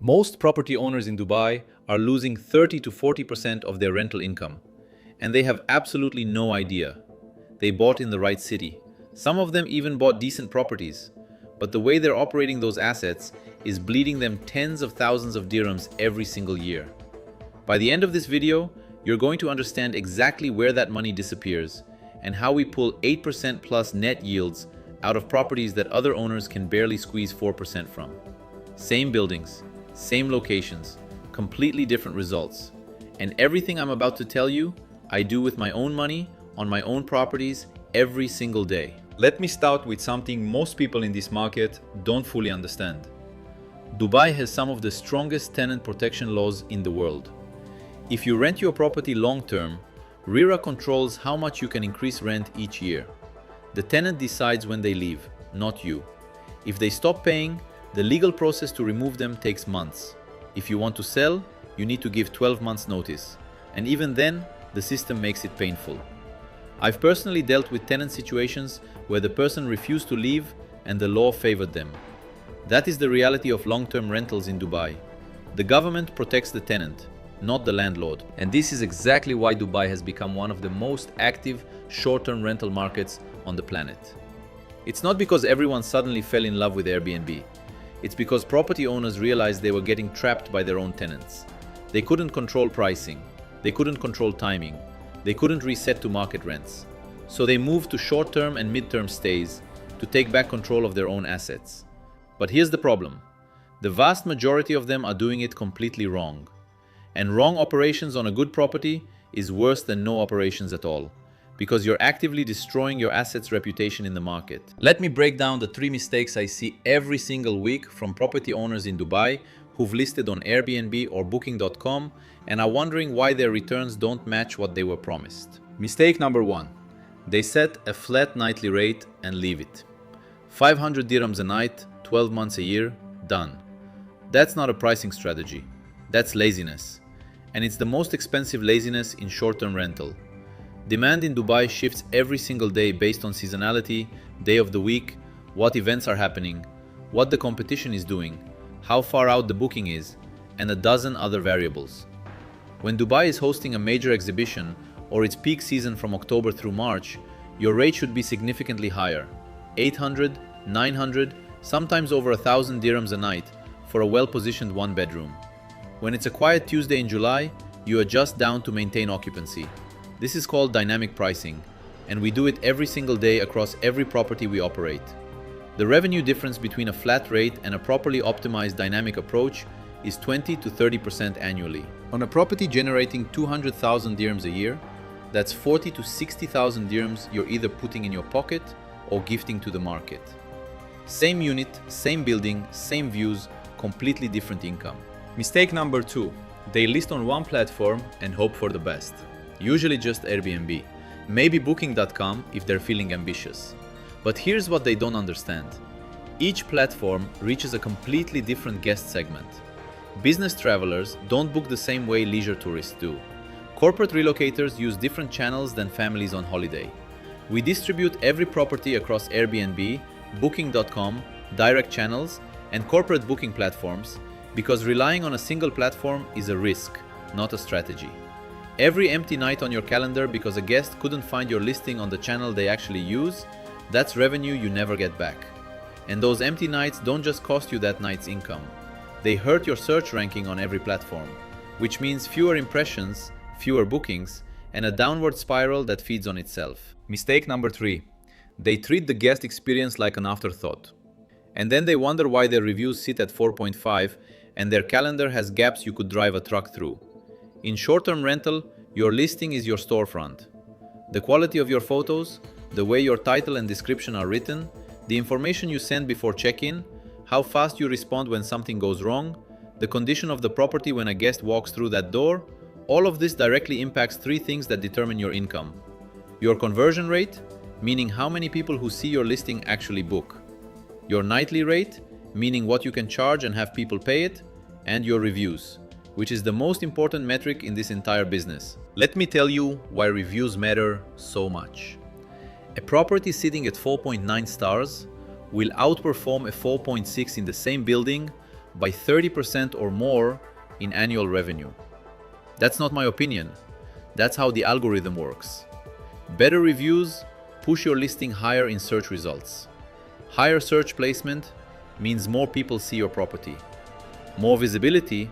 Most property owners in Dubai are losing 30 to 40% of their rental income, and they have absolutely no idea. They bought in the right city. Some of them even bought decent properties, but the way they're operating those assets is bleeding them tens of thousands of dirhams every single year. By the end of this video, you're going to understand exactly where that money disappears and how we pull 8% plus net yields out of properties that other owners can barely squeeze 4% from. Same buildings, same locations, completely different results. And everything I'm about to tell you, I do with my own money, on my own properties, every single day. Let me start with something most people in this market don't fully understand. Dubai has some of the strongest tenant protection laws in the world. If you rent your property long-term, RERA controls how much you can increase rent each year. The tenant decides when they leave, not you. If they stop paying, the legal process to remove them takes months. If you want to sell, you need to give 12 months notice. And even then, the system makes it painful. I've personally dealt with tenant situations where the person refused to leave and the law favored them. That is the reality of long-term rentals in Dubai. The government protects the tenant, not the landlord. And this is exactly why Dubai has become one of the most active short-term rental markets on the planet. It's not because everyone suddenly fell in love with Airbnb. It's because property owners realized they were getting trapped by their own tenants. They couldn't control pricing. They couldn't control timing. They couldn't reset to market rents. So they moved to short-term and mid-term stays to take back control of their own assets. But here's the problem. The vast majority of them are doing it completely wrong. And wrong operations on a good property is worse than no operations at all, because you're actively destroying your asset's reputation in the market. Let me break down the 3 mistakes I see every single week from property owners in Dubai who've listed on Airbnb or Booking.com and are wondering why their returns don't match what they were promised. Mistake number 1. They set a flat nightly rate and leave it. 500 dirhams a night, 12 months a year, done. That's not a pricing strategy. That's laziness. And it's the most expensive laziness in short-term rental. Demand in Dubai shifts every single day based on seasonality, day of the week, what events are happening, what the competition is doing, how far out the booking is, and a dozen other variables. When Dubai is hosting a major exhibition or its peak season from October through March, your rate should be significantly higher. 800, 900, sometimes over 1,000 dirhams a night for a well-positioned one-bedroom. When it's a quiet Tuesday in July, you adjust down to maintain occupancy. This is called dynamic pricing, and we do it every single day across every property we operate. The revenue difference between a flat rate and a properly optimized dynamic approach is 20 to 30% annually. On a property generating 200,000 dirhams a year, that's 40 to 60,000 dirhams you're either putting in your pocket or gifting to the market. Same unit, same building, same views, completely different income. Mistake number 2. They list on one platform and hope for the best. Usually just Airbnb. Maybe Booking.com if they're feeling ambitious. But here's what they don't understand. Each platform reaches a completely different guest segment. Business travelers don't book the same way leisure tourists do. Corporate relocators use different channels than families on holiday. We distribute every property across Airbnb, Booking.com, direct channels, and corporate booking platforms because relying on a single platform is a risk, not a strategy. Every empty night on your calendar because a guest couldn't find your listing on the channel they actually use, that's revenue you never get back. And those empty nights don't just cost you that night's income. They hurt your search ranking on every platform, which means fewer impressions, fewer bookings, and a downward spiral that feeds on itself. Mistake number 3. They treat the guest experience like an afterthought. And then they wonder why their reviews sit at 4.5 and their calendar has gaps you could drive a truck through. In short-term rental, your listing is your storefront. The quality of your photos, the way your title and description are written, the information you send before check-in, how fast you respond when something goes wrong, the condition of the property when a guest walks through that door, all of this directly impacts 3 things that determine your income. Your conversion rate, meaning how many people who see your listing actually book. Your nightly rate, meaning what you can charge and have people pay it, and your reviews, which is the most important metric in this entire business. Let me tell you why reviews matter so much. A property sitting at 4.9 stars will outperform a 4.6 in the same building by 30% or more in annual revenue. That's not my opinion. That's how the algorithm works. Better reviews push your listing higher in search results. Higher search placement means more people see your property. More visibility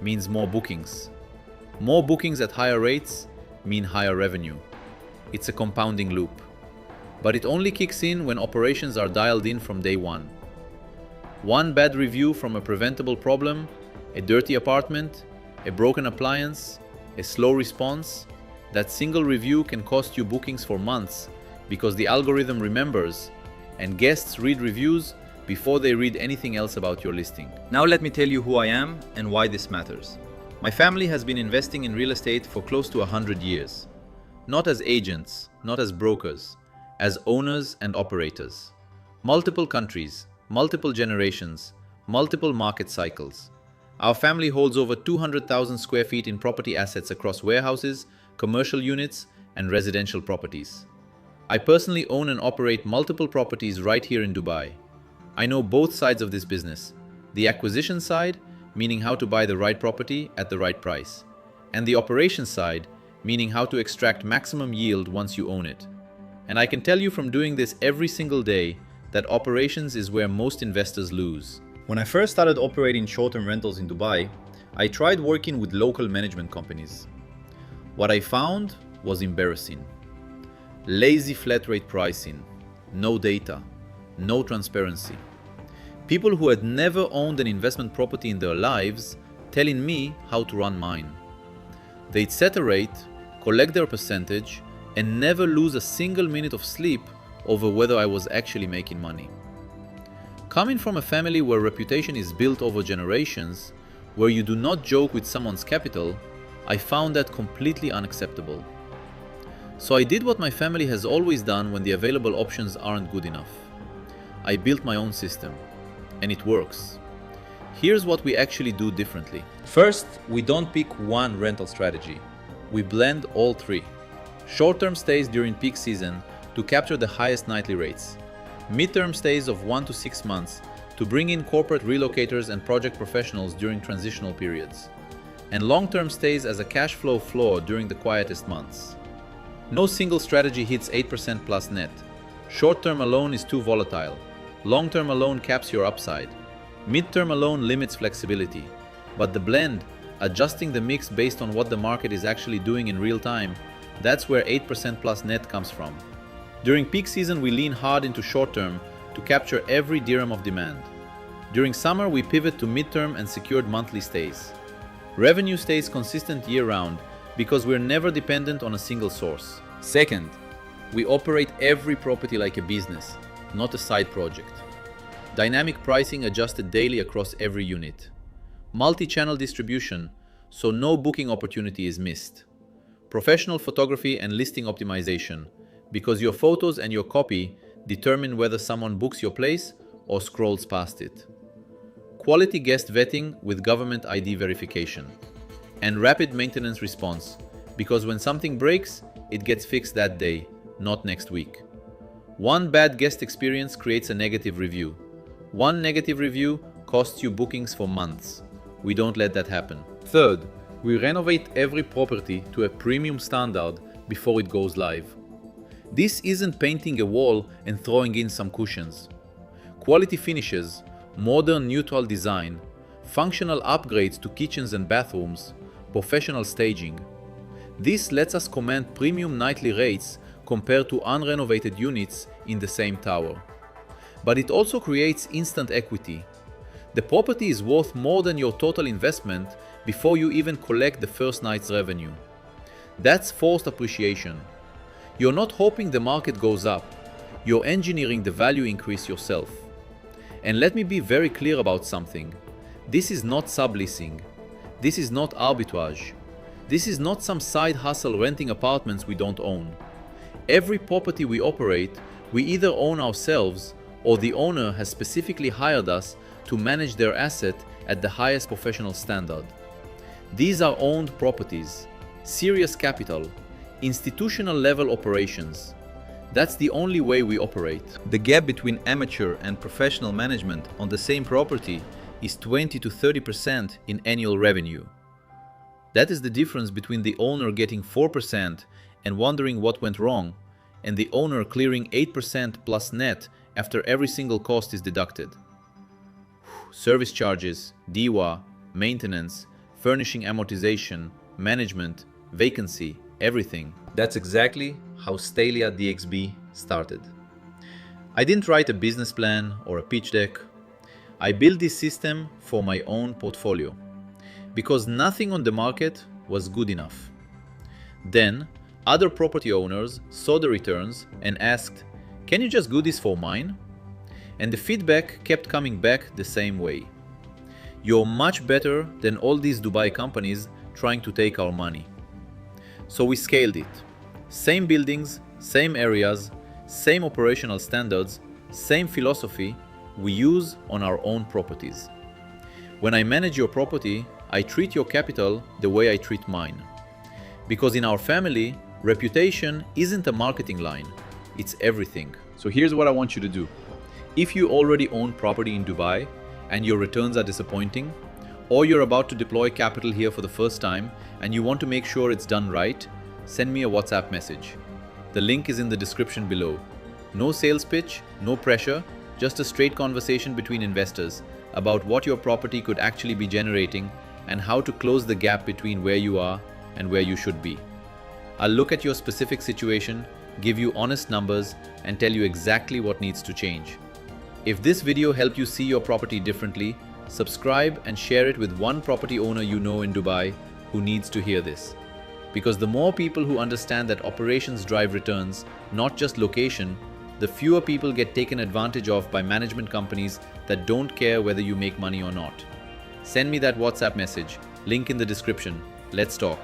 means more bookings. More bookings at higher rates mean higher revenue. It's a compounding loop. But it only kicks in when operations are dialed in from day one. One bad review from a preventable problem, a dirty apartment, a broken appliance, a slow response, that single review can cost you bookings for months because the algorithm remembers and guests read reviews before they read anything else about your listing. Now let me tell you who I am and why this matters. My family has been investing in real estate for close to 100 years. Not as agents, not as brokers, as owners and operators. Multiple countries, multiple generations, multiple market cycles. Our family holds over 200,000 square feet in property assets across warehouses, commercial units, and residential properties. I personally own and operate multiple properties right here in Dubai. I know both sides of this business. The acquisition side, meaning how to buy the right property at the right price, and the operations side, meaning how to extract maximum yield once you own it. And I can tell you from doing this every single day that operations is where most investors lose. When I first started operating short-term rentals in Dubai, I tried working with local management companies. What I found was embarrassing. Lazy flat rate pricing, no data, no transparency. People who had never owned an investment property in their lives telling me how to run mine. They'd set a rate, collect their percentage, and never lose a single minute of sleep over whether I was actually making money. Coming from a family where reputation is built over generations, where you do not joke with someone's capital, I found that completely unacceptable. So I did what my family has always done when the available options aren't good enough. I built my own system, and it works. Here's what we actually do differently. First, we don't pick one rental strategy. We blend all three. Short-term stays during peak season to capture the highest nightly rates. Mid-term stays of 1 to 6 months to bring in corporate relocators and project professionals during transitional periods. And long-term stays as a cash flow floor during the quietest months. No single strategy hits 8% plus net. Short-term alone is too volatile. Long-term alone caps your upside. Mid-term alone limits flexibility. But the blend, adjusting the mix based on what the market is actually doing in real time, that's where 8% plus net comes from. During peak season, we lean hard into short-term to capture every dirham of demand. During summer, we pivot to mid-term and secured monthly stays. Revenue stays consistent year-round because we're never dependent on a single source. Second, we operate every property like a business, not a side project. Dynamic pricing adjusted daily across every unit. Multi-channel distribution, so no booking opportunity is missed. Professional photography and listing optimization, because your photos and your copy determine whether someone books your place or scrolls past it. Quality guest vetting with government ID verification. And rapid maintenance response, because when something breaks, it gets fixed that day, not next week. One bad guest experience creates a negative review. One negative review costs you bookings for months. We don't let that happen. Third, we renovate every property to a premium standard before it goes live. This isn't painting a wall and throwing in some cushions. Quality finishes, modern neutral design, functional upgrades to kitchens and bathrooms, professional staging. This lets us command premium nightly rates compared to unrenovated units in the same tower. But it also creates instant equity. The property is worth more than your total investment before you even collect the first night's revenue. That's forced appreciation. You're not hoping the market goes up. You're engineering the value increase yourself. And let me be very clear about something. This is not subleasing. This is not arbitrage. This is not some side hustle renting apartments we don't own. Every property we operate, we either own ourselves or the owner has specifically hired us to manage their asset at the highest professional standard. These are owned properties, serious capital, institutional level operations. That's the only way we operate. The gap between amateur and professional management on the same property is 20 to 30% in annual revenue. That is the difference between the owner getting 4% and wondering what went wrong, and the owner clearing 8% plus net after every single cost is deducted. Service charges, DIWA, maintenance, furnishing amortization, management, vacancy, everything. That's exactly how Stalia DXB started. I didn't write a business plan or a pitch deck. I built this system for my own portfolio because nothing on the market was good enough. Then, other property owners saw the returns and asked, "Can you just do this for mine?" And the feedback kept coming back the same way. "You're much better than all these Dubai companies trying to take our money." So we scaled it. Same buildings, same areas, same operational standards, same philosophy we use on our own properties. When I manage your property, I treat your capital the way I treat mine. Because in our family, reputation isn't a marketing line, it's everything. So here's what I want you to do. If you already own property in Dubai and your returns are disappointing, or you're about to deploy capital here for the first time and you want to make sure it's done right, send me a WhatsApp message. The link is in the description below. No sales pitch, no pressure, just a straight conversation between investors about what your property could actually be generating and how to close the gap between where you are and where you should be. I'll look at your specific situation, give you honest numbers, and tell you exactly what needs to change. If this video helped you see your property differently, subscribe and share it with one property owner you know in Dubai who needs to hear this. Because the more people who understand that operations drive returns, not just location, the fewer people get taken advantage of by management companies that don't care whether you make money or not. Send me that WhatsApp message, link in the description. Let's talk.